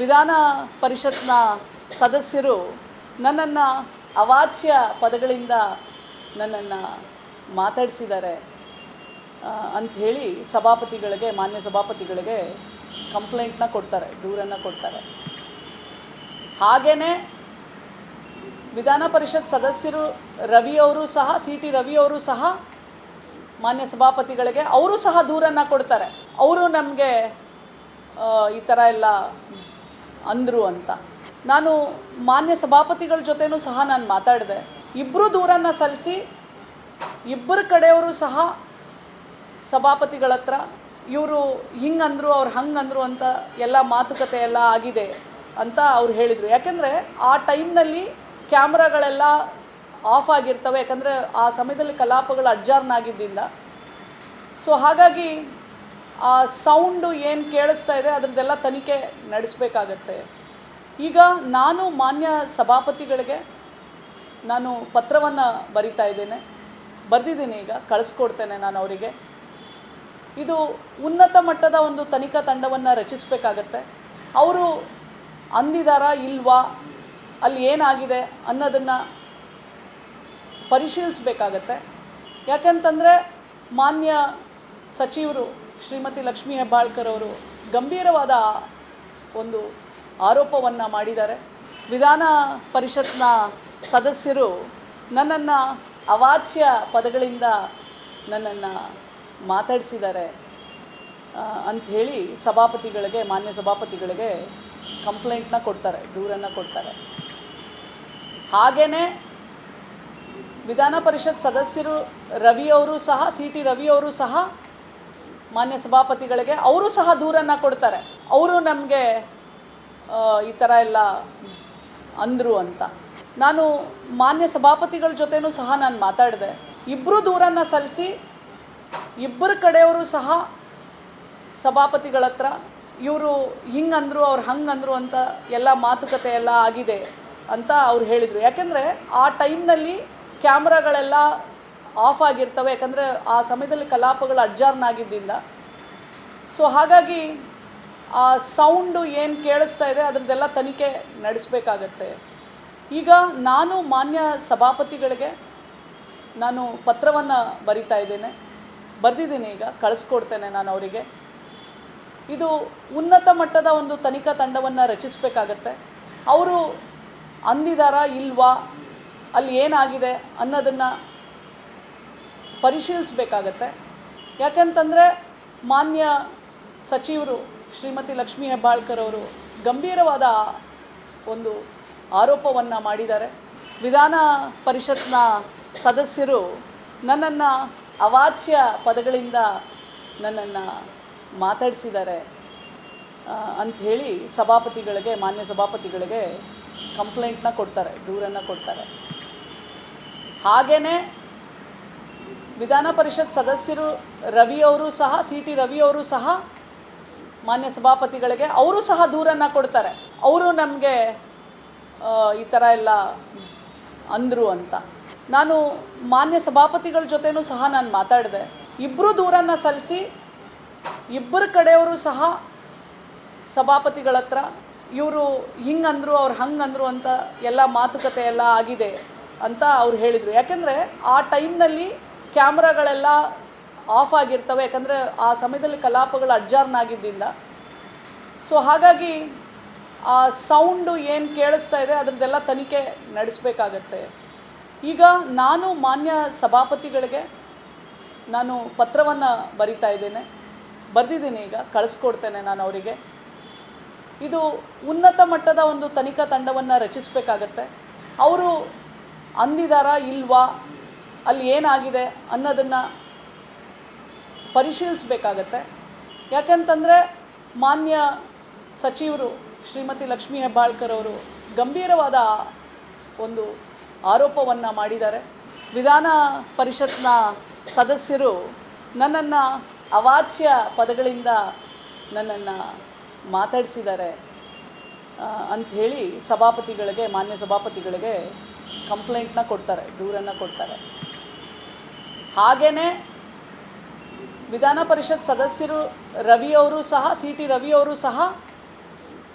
ವಿಧಾನ ಪರಿಷತ್ನ ಸದಸ್ಯರು ನನ್ನನ್ನು ಅವಾಚ್ಯ ಪದಗಳಿಂದ ನನ್ನನ್ನು ಮಾತಾಡಿಸಿದ್ದಾರೆ ಅಂಥೇಳಿ ಸಭಾಪತಿಗಳಿಗೆ, ಮಾನ್ಯ ಸಭಾಪತಿಗಳಿಗೆ ಕಂಪ್ಲೇಂಟ್ನ ಕೊಡ್ತಾರೆ, ದೂರನ್ನು ಕೊಡ್ತಾರೆ. ಹಾಗೆಯೇ ವಿಧಾನ ಪರಿಷತ್ ಸದಸ್ಯರು ರವಿಯವರು ಸಹ, ಸಿ ಟಿ ರವಿಯವರು ಸಹ ಮಾನ್ಯ ಸಭಾಪತಿಗಳಿಗೆ ಅವರು ಸಹ ದೂರನ್ನು ಕೊಡ್ತಾರೆ. ಅವರು ನಮಗೆ ಈ ಥರ ಎಲ್ಲ ಅಂದರು ಅಂತ. ನಾನು ಮಾನ್ಯ ಸಭಾಪತಿಗಳ ಜೊತೆನೂ ಸಹ ನಾನು ಮಾತಾಡಿದೆ. ಇಬ್ಬರು ದೂರನ್ನು ಸಲ್ಲಿಸಿ ಇಬ್ಬರ ಕಡೆಯವರು ಸಹ ಸಭಾಪತಿಗಳ ಹತ್ರ ಇವರು ಹಿಂಗಂದರು, ಅವ್ರು ಹಂಗಂದರು ಅಂತ ಎಲ್ಲ ಮಾತುಕತೆ ಎಲ್ಲ ಆಗಿದೆ ಅಂತ ಅವ್ರು ಹೇಳಿದರು. ಯಾಕೆಂದರೆ ಆ ಟೈಮ್ನಲ್ಲಿ ಕ್ಯಾಮ್ರಾಗಳೆಲ್ಲ ಆಫ್ ಆಗಿರ್ತವೆ, ಯಾಕಂದರೆ ಆ ಸಮಯದಲ್ಲಿ ಕಲಾಪಗಳು ಅಡ್ಜರ್ನ್ ಆಗಿದ್ದರಿಂದ. ಸೊ ಹಾಗಾಗಿ ಆ ಸೌಂಡು ಏನು ಕೇಳಿಸ್ತಾ ಇದೆ ಅದರದ್ದೆಲ್ಲ ತನಿಖೆ ನಡೆಸಬೇಕಾಗತ್ತೆ. ಈಗ ನಾನು ಮಾನ್ಯ ಸಭಾಪತಿಗಳಿಗೆ ನಾನು ಪತ್ರವನ್ನು ಬರೆದಿದ್ದೀನಿ, ಈಗ ಕಳಿಸ್ಕೊಡ್ತೇನೆ ನಾನು ಅವರಿಗೆ. ಇದು ಉನ್ನತ ಮಟ್ಟದ ಒಂದು ತನಿಖಾ ತಂಡವನ್ನು ರಚಿಸಬೇಕಾಗತ್ತೆ. ಅವರು ಅಂದಿದ್ದಾರಾ ಇಲ್ವಾ, ಅಲ್ಲಿ ಏನಾಗಿದೆ ಅನ್ನೋದನ್ನು ಪರಿಶೀಲಿಸಬೇಕಾಗತ್ತೆ. ಯಾಕಂತಂದರೆ ಮಾನ್ಯ ಸಚಿವರು ಶ್ರೀಮತಿ ಲಕ್ಷ್ಮೀ ಹೆಬ್ಬಾಳ್ಕರ್ ಅವರು ಗಂಭೀರವಾದ ಒಂದು ಆರೋಪವನ್ನು ಮಾಡಿದ್ದಾರೆ. ವಿಧಾನ ಪರಿಷತ್ನ ಸದಸ್ಯರು ನನ್ನನ್ನು ಅವಾಚ್ಯ ಪದಗಳಿಂದ ನನ್ನನ್ನು ಮಾತಾಡಿಸಿದ್ದಾರೆ ಅಂಥೇಳಿ ಸಭಾಪತಿಗಳಿಗೆ, ಮಾನ್ಯ ಸಭಾಪತಿಗಳಿಗೆ ಕಂಪ್ಲೇಂಟ್ನ ಕೊಡ್ತಾರೆ, ದೂರನ್ನು ಕೊಡ್ತಾರೆ. ಹಾಗೆಯೇ ವಿಧಾನ ಪರಿಷತ್ ಸದಸ್ಯರು ರವಿಯವರು ಸಹ, ಸಿ ಟಿ ರವಿಯವರು ಸಹ ಮಾನ್ಯ ಸಭಾಪತಿಗಳಿಗೆ ಅವರು ಸಹ ದೂರನ್ನು ಕೊಡ್ತಾರೆ. ಅವರು ನಮಗೆ ಈ ಥರ ಎಲ್ಲ ಅಂದರು ಅಂತ. ನಾನು ಮಾನ್ಯ ಸಭಾಪತಿಗಳ ಜೊತೆನೂ ಸಹ ನಾನು ಮಾತಾಡಿದೆ. ಇಬ್ಬರು ದೂರನ್ನು ಸಲ್ಲಿಸಿ ಇಬ್ಬರ ಕಡೆಯವರು ಸಹ ಸಭಾಪತಿಗಳ ಹತ್ರ ಇವರು ಹಿಂಗಂದರು, ಅವ್ರು ಹಂಗಂದರು ಅಂತ ಎಲ್ಲ ಮಾತುಕತೆ ಎಲ್ಲ ಆಗಿದೆ ಅಂತ ಅವ್ರು ಹೇಳಿದರು. ಯಾಕೆಂದರೆ ಆ ಟೈಮ್ನಲ್ಲಿ ಕ್ಯಾಮ್ರಾಗಳೆಲ್ಲ ಆಫ್ ಆಗಿರ್ತವೆ, ಯಾಕಂದರೆ ಆ ಸಮಯದಲ್ಲಿ ಕಲಾಪಗಳು ಅಡ್ಜರ್ನ್ ಆಗಿದ್ದರಿಂದ. ಸೊ ಹಾಗಾಗಿ ಆ ಸೌಂಡು ಏನು ಕೇಳಿಸ್ತಾ ಇದೆ ಅದರದ್ದೆಲ್ಲ ತನಿಖೆ ನಡೆಸಬೇಕಾಗತ್ತೆ. ಈಗ ನಾನು ಮಾನ್ಯ ಸಭಾಪತಿಗಳಿಗೆ ನಾನು ಪತ್ರವನ್ನು ಬರೆದಿದ್ದೀನಿ, ಈಗ ಕಳಿಸ್ಕೊಡ್ತೇನೆ ನಾನು ಅವರಿಗೆ. ಇದು ಉನ್ನತ ಮಟ್ಟದ ಒಂದು ತನಿಖಾ ತಂಡವನ್ನು ರಚಿಸಬೇಕಾಗತ್ತೆ. ಅವರು ಅಂದಿದ್ದಾರಾ ಇಲ್ವಾ, ಅಲ್ಲಿ ಏನಾಗಿದೆ ಅನ್ನೋದನ್ನು ಪರಿಶೀಲಿಸಬೇಕಾಗತ್ತೆ. ಯಾಕಂತಂದರೆ ಮಾನ್ಯ ಸಚಿವರು ಶ್ರೀಮತಿ ಲಕ್ಷ್ಮೀ ಹೆಬ್ಬಾಳ್ಕರ್ ಅವರು ಗಂಭೀರವಾದ ಒಂದು ಆರೋಪವನ್ನು ಮಾಡಿದ್ದಾರೆ. ವಿಧಾನ ಪರಿಷತ್ನ ಸದಸ್ಯರು ನನ್ನನ್ನು ಅವಾಚ್ಯ ಪದಗಳಿಂದ ನನ್ನನ್ನು ಮಾತಾಡಿಸಿದ್ದಾರೆ ಅಂಥೇಳಿ ಸಭಾಪತಿಗಳಿಗೆ, ಮಾನ್ಯ ಸಭಾಪತಿಗಳಿಗೆ ಕಂಪ್ಲೇಂಟ್ನ ಕೊಡ್ತಾರೆ, ದೂರನ್ನು ಕೊಡ್ತಾರೆ. ಹಾಗೆಯೇ ವಿಧಾನ ಪರಿಷತ್ ಸದಸ್ಯರು ರವಿಯವರು ಸಹ, ಸಿ ಟಿ ರವಿಯವರು ಸಹ ಮಾನ್ಯ ಸಭಾಪತಿಗಳಿಗೆ ಅವರು ಸಹ ದೂರನ್ನು ಕೊಡ್ತಾರೆ. ಅವರು ನಮಗೆ ಈ ಥರ ಎಲ್ಲ ಅಂದರು ಅಂತ. ನಾನು ಮಾನ್ಯ ಸಭಾಪತಿಗಳ ಜೊತೆನೂ ಸಹ ನಾನು ಮಾತಾಡಿದೆ. ಇಬ್ಬರು ದೂರನ್ನು ಸಲ್ಲಿಸಿ ಇಬ್ಬರ ಕಡೆಯವರು ಸಹ ಸಭಾಪತಿಗಳ ಹತ್ರ ಇವರು ಹಿಂಗಂದರು, ಅವ್ರು ಹಂಗಂದರು ಅಂತ ಎಲ್ಲ ಮಾತುಕತೆ ಎಲ್ಲ ಆಗಿದೆ ಅಂತ ಅವ್ರು ಹೇಳಿದರು. ಯಾಕೆಂದರೆ ಆ ಟೈಮ್ನಲ್ಲಿ ಕ್ಯಾಮ್ರಾಗಳೆಲ್ಲ ಆಫ್ ಆಗಿರ್ತವೆ, ಯಾಕಂದರೆ ಆ ಸಮಯದಲ್ಲಿ ಕಲಾಪಗಳು ಅಡ್ಜರ್ನ್ ಆಗಿದ್ದರಿಂದ. ಸೊ ಹಾಗಾಗಿ ಆ ಸೌಂಡು ಏನು ಕೇಳಿಸ್ತಾ ಇದೆ ಅದರದ್ದೆಲ್ಲ ತನಿಖೆ ನಡೆಸಬೇಕಾಗತ್ತೆ. ಈಗ ನಾನು ಮಾನ್ಯ ಸಭಾಪತಿಗಳಿಗೆ ನಾನು ಪತ್ರವನ್ನು ಬರೆದಿದ್ದೀನಿ, ಈಗ ಕಳಿಸ್ಕೊಡ್ತೇನೆ ನಾನು ಅವರಿಗೆ. ಇದು ಉನ್ನತ ಮಟ್ಟದ ಒಂದು ತನಿಖಾ ತಂಡವನ್ನು ರಚಿಸಬೇಕಾಗತ್ತೆ. ಅವರು ಅಂದಿದ್ದಾರಾ ಇಲ್ವಾ, ಅಲ್ಲಿ ಏನಾಗಿದೆ ಅನ್ನೋದನ್ನು ಪರಿಶೀಲಿಸಬೇಕಾಗತ್ತೆ. ಯಾಕಂತಂದರೆ ಮಾನ್ಯ ಸಚಿವರು ಶ್ರೀಮತಿ ಲಕ್ಷ್ಮೀ ಹೆಬ್ಬಾಳ್ಕರ್ ಅವರು ಗಂಭೀರವಾದ ಒಂದು ಆರೋಪವನ್ನು ಮಾಡಿದ್ದಾರೆ. ವಿಧಾನ ಪರಿಷತ್ನ ಸದಸ್ಯರು ನನ್ನನ್ನು ಅವಾಚ್ಯ ಪದಗಳಿಂದ ನನ್ನನ್ನು ಮಾತಾಡಿಸಿದ್ದಾರೆ ಅಂಥೇಳಿ ಸಭಾಪತಿಗಳಿಗೆ, ಮಾನ್ಯ ಸಭಾಪತಿಗಳಿಗೆ ಕಂಪ್ಲೇಂಟ್ನ ಕೊಡ್ತಾರೆ, ದೂರನ್ನು ಕೊಡ್ತಾರೆ. ಹಾಗೆಯೇ ವಿಧಾನ ಪರಿಷತ್ ಸದಸ್ಯರು ರವಿಯವರು ಸಹ, ಸಿ ಟಿ ರವಿಯವರು ಸಹ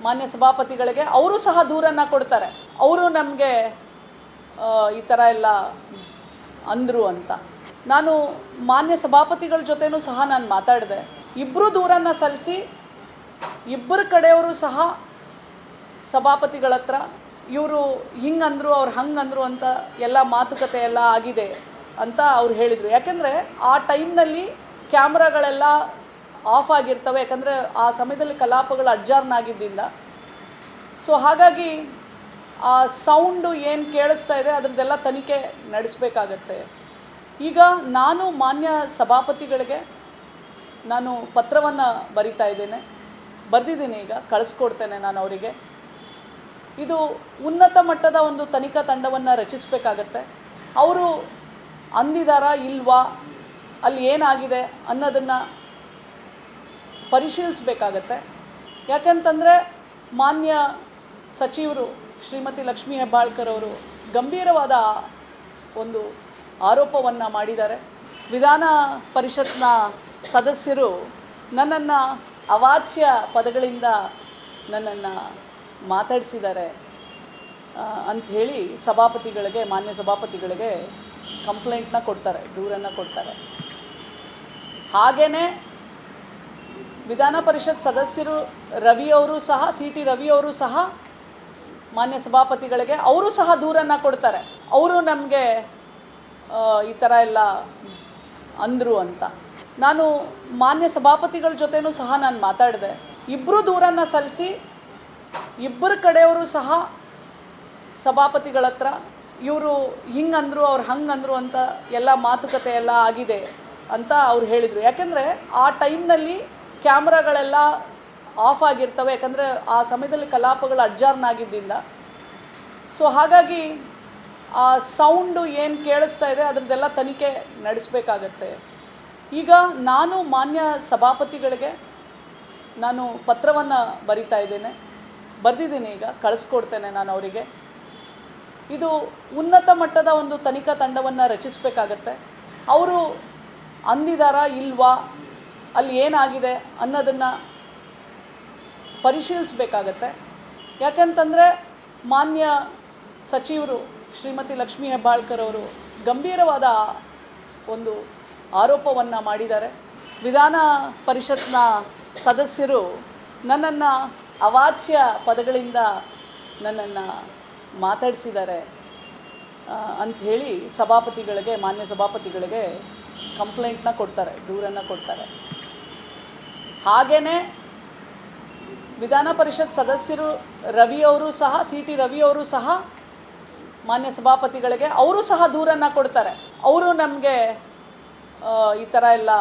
ಮಾನ್ಯ ಸಭಾಪತಿಗಳಿಗೆ ಅವರು ಸಹ ದೂರನ್ನು ಕೊಡ್ತಾರೆ. ಅವರು ನಮಗೆ ಈ ಥರ ಎಲ್ಲ ಅಂದರು ಅಂತ. ನಾನು ಮಾನ್ಯ ಸಭಾಪತಿಗಳ ಜೊತೆನೂ ಸಹ ನಾನು ಮಾತಾಡಿದೆ. ಇಬ್ಬರು ದೂರನ್ನು ಸಲ್ಲಿಸಿ ಇಬ್ಬರ ಕಡೆಯವರು ಸಹ ಸಭಾಪತಿಗಳ ಹತ್ರ ಇವರು ಹಿಂಗಂದರು ಅವ್ರು ಹಂಗಂದರು ಅಂತ ಎಲ್ಲ ಮಾತುಕತೆ ಎಲ್ಲ ಆಗಿದೆ ಅಂತ ಅವ್ರು ಹೇಳಿದರು. ಯಾಕೆಂದರೆ ಆ ಟೈಮ್ನಲ್ಲಿ ಕ್ಯಾಮ್ರಾಗಳೆಲ್ಲ ಆಫ್ ಆಗಿರ್ತವೆ, ಯಾಕಂದರೆ ಆ ಸಮಯದಲ್ಲಿ ಕಲಾಪಗಳು ಅಡ್ಜಾರ್ನ್ ಆಗಿದ್ದರಿಂದ. ಸೊ ಹಾಗಾಗಿ ಆ ಸೌಂಡು ಏನು ಕೇಳಿಸ್ತಾ ಇದೆ ಅದರದ್ದೆಲ್ಲ ತನಿಖೆ ನಡೆಸಬೇಕಾಗತ್ತೆ. ಈಗ ನಾನು ಮಾನ್ಯ ಸಭಾಪತಿಗಳಿಗೆ ನಾನು ಪತ್ರವನ್ನು ಬರೆದಿದ್ದೀನಿ. ಈಗ ಕಳಿಸ್ಕೊಡ್ತೇನೆ ನಾನು ಅವರಿಗೆ. ಇದು ಉನ್ನತ ಮಟ್ಟದ ಒಂದು ತನಿಖಾ ತಂಡವನ್ನು ರಚಿಸಬೇಕಾಗತ್ತೆ. ಅವರು ಅಂದಿದ್ದಾರಾ ಇಲ್ವಾ, ಅಲ್ಲಿ ಏನಾಗಿದೆ ಅನ್ನೋದನ್ನು ಪರಿಶೀಲಿಸಬೇಕಾಗತ್ತೆ. ಯಾಕಂತಂದರೆ ಮಾನ್ಯ ಸಚಿವರು ಶ್ರೀಮತಿ ಲಕ್ಷ್ಮೀ ಹೆಬ್ಬಾಳ್ಕರ್ ಅವರು ಗಂಭೀರವಾದ ಒಂದು ಆರೋಪವನ್ನು ಮಾಡಿದ್ದಾರೆ. ವಿಧಾನ ಪರಿಷತ್ನ ಸದಸ್ಯರು ನನ್ನನ್ನು ಅವಾಚ್ಯ ಪದಗಳಿಂದ ನನ್ನನ್ನು ಮಾತಾಡಿಸಿದ್ದಾರೆ ಅಂಥೇಳಿ ಮಾನ್ಯ ಸಭಾಪತಿಗಳಿಗೆ ಕಂಪ್ಲೇಂಟ್ನ ಕೊಡ್ತಾರೆ, ದೂರನ್ನು ಕೊಡ್ತಾರೆ. ಹಾಗೆಯೇ ವಿಧಾನ ಪರಿಷತ್ ಸದಸ್ಯರು ರವಿಯವರು ಸಹ ಸಿ.ಟಿ. ರವಿಯವರು ಸಹ ಮಾನ್ಯ ಸಭಾಪತಿಗಳಿಗೆ ಅವರು ಸಹ ದೂರನ್ನು ಕೊಡ್ತಾರೆ. ಅವರು ನಮಗೆ ಈ ಥರ ಎಲ್ಲ ಅಂದರು ಅಂತ. ನಾನು ಮಾನ್ಯ ಸಭಾಪತಿಗಳ ಜೊತೆನೂ ಸಹ ನಾನು ಮಾತಾಡಿದೆ. ಇಬ್ಬರು ದೂರನ್ನು ಸಲ್ಲಿಸಿ ಇಬ್ಬರ ಕಡೆಯವರು ಸಹ ಸಭಾಪತಿಗಳ ಹತ್ರ ಇವರು ಹಿಂಗಂದರು ಅವ್ರು ಹಂಗಂದರು ಅಂತ ಎಲ್ಲ ಮಾತುಕತೆ ಎಲ್ಲ ಆಗಿದೆ ಅಂತ ಅವ್ರು ಹೇಳಿದರು. ಯಾಕೆಂದರೆ ಆ ಟೈಮ್ನಲ್ಲಿ ಕ್ಯಾಮ್ರಾಗಳೆಲ್ಲ ಆಫ್ ಆಗಿರ್ತವೆ, ಯಾಕಂದರೆ ಆ ಸಮಯದಲ್ಲಿ ಕಲಾಪಗಳು ಅಡ್ಜಾರ್ನ್ ಆಗಿದ್ದರಿಂದ. ಸೊ ಹಾಗಾಗಿ ಆ ಸೌಂಡು ಏನು ಕೇಳಿಸ್ತಾ ಇದೆ ಅದರದ್ದೆಲ್ಲ ತನಿಖೆ ನಡೆಸಬೇಕಾಗತ್ತೆ. ಈಗ ನಾನು ಮಾನ್ಯ ಸಭಾಪತಿಗಳಿಗೆ ನಾನು ಪತ್ರವನ್ನು ಬರೆದಿದ್ದೀನಿ. ಈಗ ಕಳಿಸ್ಕೊಡ್ತೇನೆ ನಾನು ಅವರಿಗೆ. ಇದು ಉನ್ನತ ಮಟ್ಟದ ಒಂದು ತನಿಖಾ ತಂಡವನ್ನು ರಚಿಸಬೇಕಾಗತ್ತೆ. ಅವರು ಅಂದಿದ್ದಾರಾ ಇಲ್ವಾ, ಅಲ್ಲಿ ಏನಾಗಿದೆ ಅನ್ನೋದನ್ನು ಪರಿಶೀಲಿಸಬೇಕಾಗತ್ತೆ. ಯಾಕಂತಂದರೆ ಮಾನ್ಯ ಸಚಿವರು ಶ್ರೀಮತಿ ಲಕ್ಷ್ಮೀ ಹೆಬ್ಬಾಳ್ಕರ್ ಅವರು ಗಂಭೀರವಾದ ಒಂದು ಆರೋಪವನ್ನು ಮಾಡಿದ್ದಾರೆ. ವಿಧಾನ ಪರಿಷತ್ನ ಸದಸ್ಯರು ನನ್ನನ್ನು ಅವಾಚ್ಯ ಪದಗಳಿಂದ ನನ್ನನ್ನು ಮಾತಾಡಿಸಿದ್ದಾರೆ ಅಂಥೇಳಿ ಮಾನ್ಯ ಸಭಾಪತಿಗಳಿಗೆ ಕಂಪ್ಲೇಂಟ್ನ ಕೊಡ್ತಾರೆ, ದೂರನ್ನು ಕೊಡ್ತಾರೆ. ಹಾಗೆಯೇ ವಿಧಾನ ಪರಿಷತ್ ಸದಸ್ಯರು ರವಿಯವರು ಸಹ ಸಿ.ಟಿ. ರವಿಯವರು ಸಹ ಮಾನ್ಯ ಸಭಾಪತಿಗಳಿಗೆ ಅವರು ಸಹ ದೂರನ್ನು ಕೊಡ್ತಾರೆ. ಅವರು ನಮಗೆ ಈ ಥರ ಎಲ್ಲ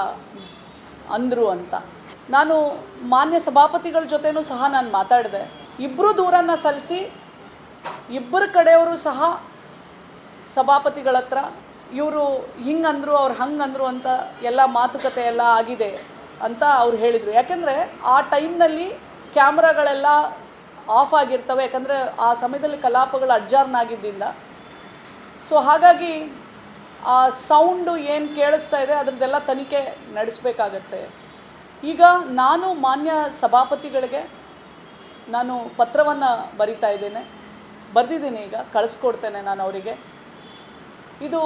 ಅಂದರು ಅಂತ. ನಾನು ಮಾನ್ಯ ಸಭಾಪತಿಗಳ ಜೊತೆನೂ ಸಹ ನಾನು ಮಾತಾಡಿದೆ. ಇಬ್ಬರು ದೂರನ್ನು ಸಲ್ಲಿಸಿ ಇಬ್ಬರ ಕಡೆಯವರು ಸಹ ಸಭಾಪತಿಗಳ ಹತ್ರ ಇವರು ಹಿಂಗಂದರು ಅವ್ರು ಹಂಗಂದರು ಅಂತ ಎಲ್ಲ ಮಾತುಕತೆ ಎಲ್ಲ ಆಗಿದೆ ಅಂತ ಅವ್ರು ಹೇಳಿದರು. ಯಾಕೆಂದರೆ ಆ ಟೈಮ್ನಲ್ಲಿ ಕ್ಯಾಮ್ರಾಗಳೆಲ್ಲ ಆಫ್ ಆಗಿರ್ತವೆ, ಯಾಕಂದರೆ ಆ ಸಮಯದಲ್ಲಿ ಕಲಾಪಗಳು ಅಡ್ಜಾರ್ನ್ ಆಗಿದ್ದರಿಂದ. ಸೊ ಹಾಗಾಗಿ ಆ ಸೌಂಡು ಏನು ಕೇಳಿಸ್ತಾ ಇದೆ ಅದರದ್ದೆಲ್ಲ ತನಿಖೆ ನಡೆಸಬೇಕಾಗತ್ತೆ. ಈಗ ನಾನು ಮಾನ್ಯ ಸಭಾಪತಿಗಳಿಗೆ ನಾನು ಪತ್ರವನ್ನು ಬರೆದಿದ್ದೀನಿ. ಈಗ ಕಳಿಸ್ಕೊಡ್ತೇನೆ ನಾನು ಅವರಿಗೆ. ಇದು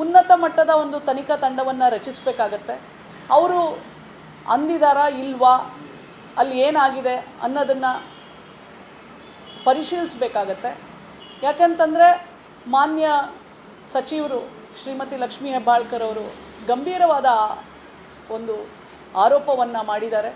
ಉನ್ನತ ಮಟ್ಟದ ಒಂದು ತನಿಖಾ ತಂಡವನ್ನು ರಚಿಸಬೇಕಾಗತ್ತೆ. ಅವರು ಅಂದಿದ್ದಾರಾ ಇಲ್ವಾ, ಅಲ್ಲಿ ಏನಾಗಿದೆ ಅನ್ನೋದನ್ನು ಪರಿಶೀಲಿಸಬೇಕಾಗತ್ತೆ. ಯಾಕಂತಂದರೆ ಮಾನ್ಯ ಸಚಿವರು ಶ್ರೀಮತಿ ಲಕ್ಷ್ಮೀ ಹೆಬ್ಬಾಳ್ಕರ್ ಅವರು ಗಂಭೀರವಾದ ಒಂದು ಆರೋಪವನ್ನು ಮಾಡಿದ್ದಾರೆ.